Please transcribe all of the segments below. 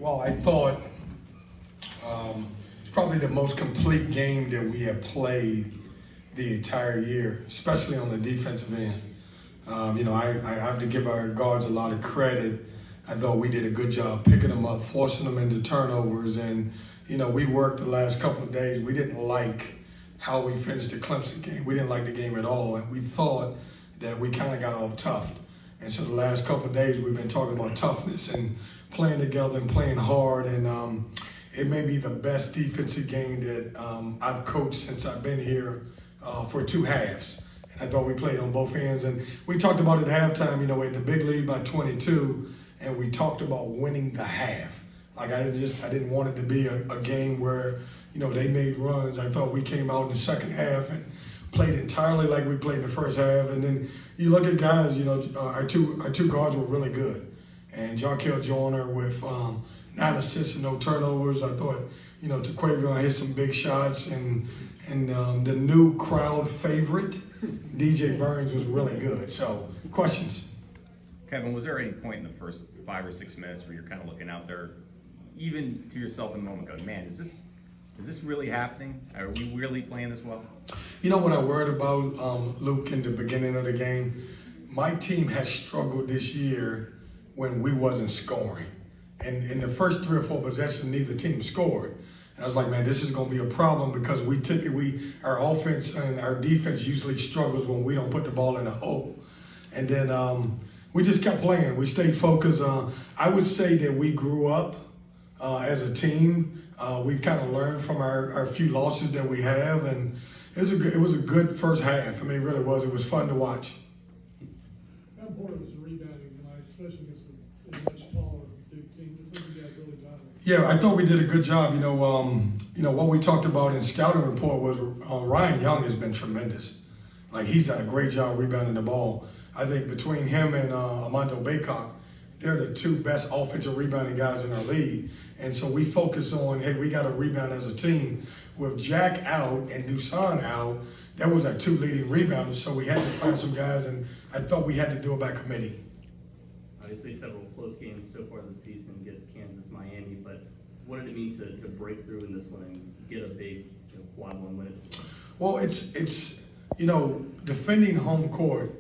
Well, I thought it's probably the most complete game that we have played the entire year, especially on the defensive end. I have to give our guards a lot of credit. I thought we did a good job picking them up, forcing them into turnovers, and we worked the last couple of days. We didn't like how we finished the Clemson game. We didn't like the game at all, and we thought that we kind of got off tough. And so the last couple of days we've been talking about toughness and playing together and playing hard, and it may be the best defensive game that I've coached since I've been here for 2 halves. And I thought we played on both ends, and we talked about it at halftime, we had the big lead by 22, and we talked about winning the half. Like I didn't want it to be a game where, they made runs. I thought we came out in the second half and played entirely like we played in the first half. And then you look at guys, our two guards were really good. And Jarkel Joyner with 9 assists and no turnovers. I thought, Tequavion hit some big shots, and the new crowd favorite, DJ Burns, was really good. So, questions? Kevin, was there any point in the first 5 or 6 minutes where you're kind of looking out there, even to yourself in the moment, going, man, is this really happening? Are we really playing this well? You know what I worried about, Luke, in the beginning of the game? My team has struggled this year when we wasn't scoring. And in the first 3 or 4 possessions, neither team scored. And I was like, man, this is going to be a problem because our offense and our defense usually struggles when we don't put the ball in the hole. And then we just kept playing. We stayed focused. I would say that we grew up as a team. We've kind of learned from our few losses that we have, and it was a good first half. I mean, it really was. It was fun to watch. How important was the rebounding tonight, especially against a much taller, big team? I think you guys really got it. Yeah, I thought we did a good job. What we talked about in scouting report was Ryan Young has been tremendous. Like, he's done a great job rebounding the ball. I think between him and Armando Baycock, they're the 2 best offensive rebounding guys in our league. And so we focus on, hey, we got to rebound as a team. With Jack out and Dusan out, that was our 2 leading rebounders, so we had to find some guys, and I thought we had to do it by committee. Obviously, several close games so far this season against Kansas, Miami, but what did it mean to break through in this one and get a big quad one win? Well, it's defending home court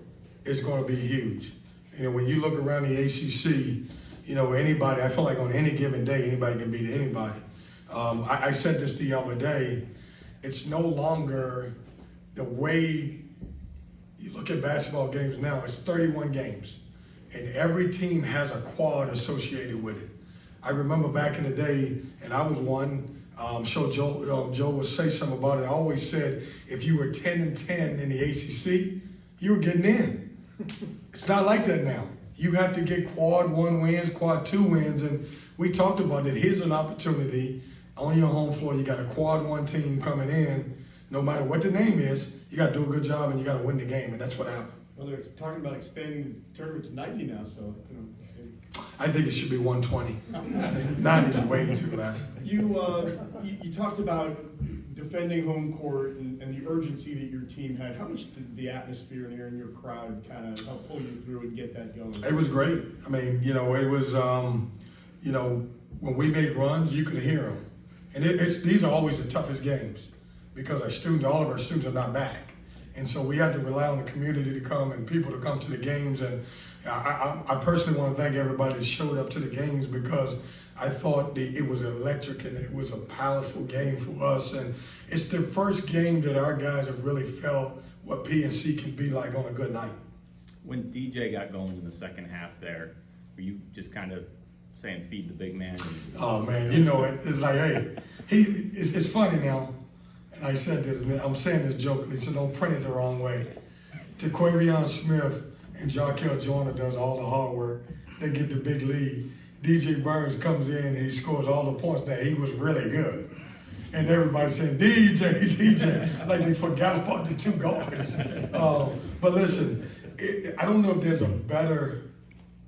is going to be huge. When you look around the ACC, anybody, I feel like on any given day, anybody can beat anybody. I said this the other day, it's no longer the way you look at basketball games now. It's 31 games, and every team has a quad associated with it. I remember back in the day, and I was one, I'm sure Joe will say something about it. I always said, if you were 10-10 in the ACC, you were getting in. It's not like that now. You have to get quad 1 wins, quad 2 wins, and we talked about it. Here's an opportunity on your home floor. You got a quad 1 team coming in. No matter what the name is, you got to do a good job and you got to win the game, and that's what happened. Well, they're talking about expanding the tournament to 90 now, so I think it should be 120. I think 90 is way too less. You talked about defending home court and the urgency that your team had. How much did the atmosphere in there and your crowd kind of help pull you through and get that going? It was great. I mean, it was, when we made runs, you could hear them. And these are always the toughest games because all of our students are not back. And so we had to rely on the community to come and people to come to the games. And I personally want to thank everybody that showed up to the games because I thought it was electric and it was a powerful game for us. And it's the first game that our guys have really felt what PNC can be like on a good night. When DJ got going in the second half there, were you just kind of saying, feed the big man? Oh, man, it's like, hey, it's funny now. And I said this, and I'm saying this jokingly, so don't print it the wrong way. Tequavion Smith and Jarkel Joyner does all the hard work. They get the big lead. DJ Burns comes in and he scores all the points. That he was really good. And everybody's saying, DJ, like they forgot about the 2 guards. But listen, I don't know if there's a better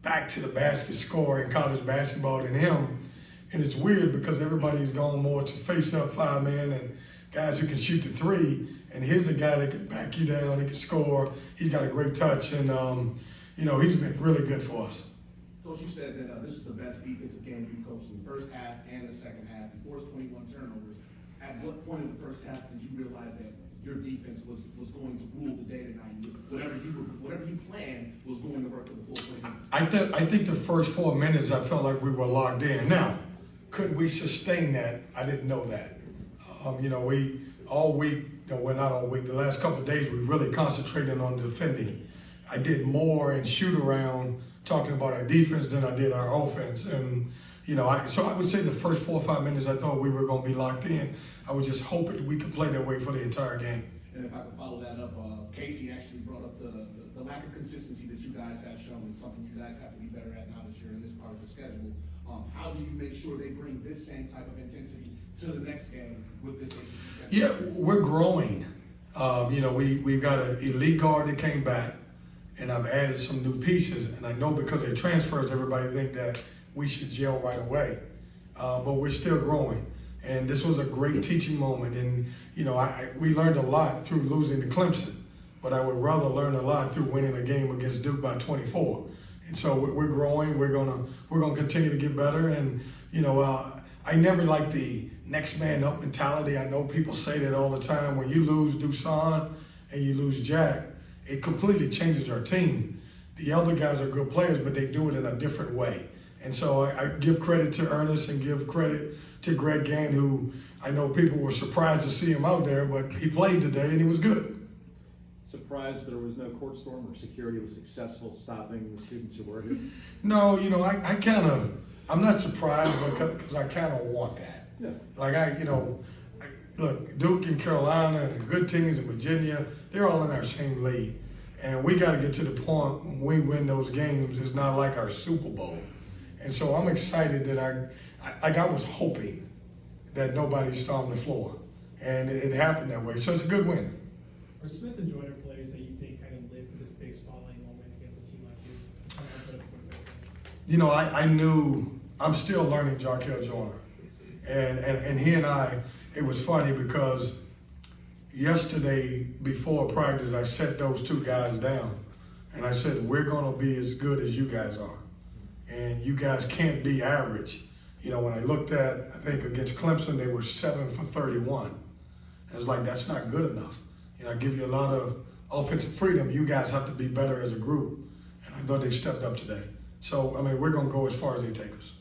back to the basket scorer in college basketball than him. And it's weird because everybody's gone more to face up 5-man and guys who can shoot the 3. And here's a guy that can back you down, he can score. He's got a great touch, and he's been really good for us. Coach, you said that this is the best defensive game you coached in the first half and the second half. You forced 21 turnovers. At what point in the first half did you realize that your defense was going to rule the day tonight? Whatever you planned was going to work for the full 20 minutes. I think the first 4 minutes I felt like we were locked in. Now, could we sustain that? I didn't know that. We all week, well, not all week, the last couple of days we really concentrated on defending. I did more in shoot around talking about our defense than I did our offense. And, so I would say the first 4 or 5 minutes I thought we were going to be locked in. I was just hoping we could play that way for the entire game. And if I could follow that up, Casey actually brought up the lack of consistency that you guys have shown, and something you guys have to be better at now that you're in this part of the schedule. How do you make sure they bring this same type of intensity to the next game with this ACC schedule? Yeah, we're growing. We've got an elite guard that came back, and I've added some new pieces. And I know because they transfers, everybody think that we should gel right away. But we're still growing. And this was a great teaching moment. And, we learned a lot through losing to Clemson, but I would rather learn a lot through winning a game against Duke by 24. And so we're growing. We're gonna continue to get better. And, I never liked the next man up mentality. I know people say that all the time. When you lose Dusan and you lose Jack, it completely changes our team. The other guys are good players, but they do it in a different way. And so I give credit to Ernest and give credit to Greg Gann, who I know people were surprised to see him out there, but he played today and he was good. Surprised there was no court storm or security was successful stopping the students who were here? No, I'm not surprised because I kind of want that. Yeah. Look, Duke and Carolina and the good teams in Virginia, they're all in our same league. And we got to get to the point when we win those games, it's not like our Super Bowl. And so I'm excited that I was hoping that nobody stormed the floor. And it happened that way. So it's a good win. Are Smith and Joyner players that you think kind of live for this big spotlight moment against a team like you? I knew, I'm still learning Jarkel Joyner. And he and I, it was funny because yesterday before practice, I set those two guys down. And I said, we're going to be as good as you guys are. And you guys can't be average. When I looked at, I think against Clemson, they were 7 for 31. I was like, that's not good enough. I give you a lot of offensive freedom. You guys have to be better as a group. And I thought they stepped up today. So, we're going to go as far as they take us.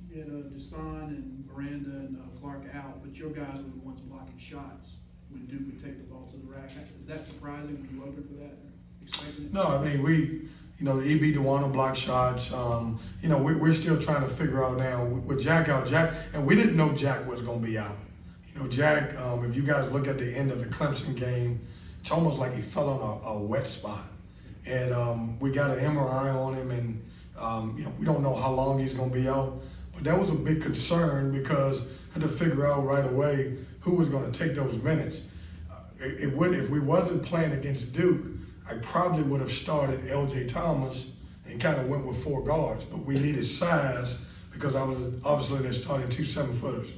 You had Dusan and Miranda and Clark out, but your guys were the ones blocking shots when Duke would take the ball to the rack. Is that surprising? Were you open for that? Expecting it? No, we, EB Dewano block shots. We're still trying to figure out now with Jack out. And we didn't know Jack was going to be out. Jack, if you guys look at the end of the Clemson game, it's almost like he fell on a wet spot. And we got an MRI on him, and we don't know how long he's going to be out. But that was a big concern because I had to figure out right away who was going to take those minutes. If we wasn't playing against Duke, I probably would have started LJ Thomas and kind of went with 4 guards. But we needed size because obviously they're starting 2 7-footers.